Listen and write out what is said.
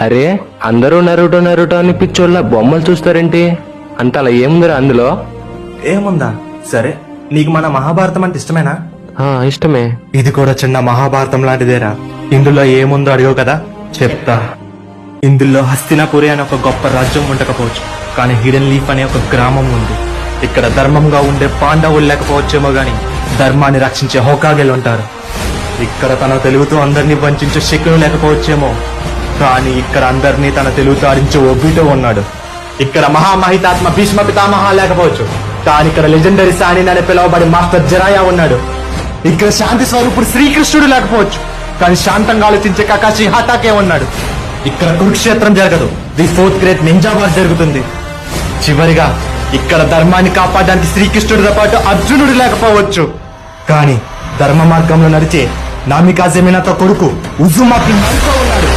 అరే అందరూ Naruto Naruto అని పిచ్చోళ్ళ బొమ్మలు చూస్తారేంటి? అంత అలా ఏముందిరా అందులో? ఏముందా? సరే, నీకు మన మహాభారతం అంటే ఇష్టమేనా? ఇష్టమే. ఇది కూడా చిన్న మహాభారతం లాంటిదేరా. ఇందులో ఏముందో అడిగావు కదా, చెప్తా. ఇందులో హస్తినాపురి అనే ఒక గొప్ప రాజ్యం ఉండకపోవచ్చు, కానీ హిడెన్ లీఫ్ అనే ఒక గ్రామం ఉంది. ఇక్కడ ధర్మంగా ఉండే పాండవులు లేకపోవచ్చేమో గాని ధర్మాన్ని రక్షించే హోకాగెలు ఉంటారు. ఇక్కడ తన తెలుగుతో అందరినీ వంచే శకును లేకపోవచ్చేమో, కానీ ఇక్కడ అందరినీ తన తెలుగుతో ఆడించే ఒబ్బిటో ఉన్నాడు. ఇక్కడ మహామహితాత్మ భీష్మ పితామహ లేకపోవచ్చు, కానీ ఇక్కడ లెజెండరీ సానిన్ అని పిలువబడి మాస్టర్ జరాయా ఉన్నాడు. ఇక్కడ శాంతి స్వరూపుడు శ్రీకృష్ణుడు లేకపోవచ్చు, కానీ శాంతంగా ఆలోచించే కకాషి హఠాకే ఉన్నాడు. ఇక్కడ కురుక్షేత్రం జరగదు, the 4th great ninja war జరుగుతుంది. చివరిగా ఇక్కడ ధర్మాన్ని కాపాడడానికి శ్రీకృష్ణుడితో పాటు అర్జునుడు లేకపోవచ్చు, కానీ ధర్మ మార్గంలో నడిచే నామికాజె మినాతో కొడుకు ఉజుమాకి ఉన్నాడు.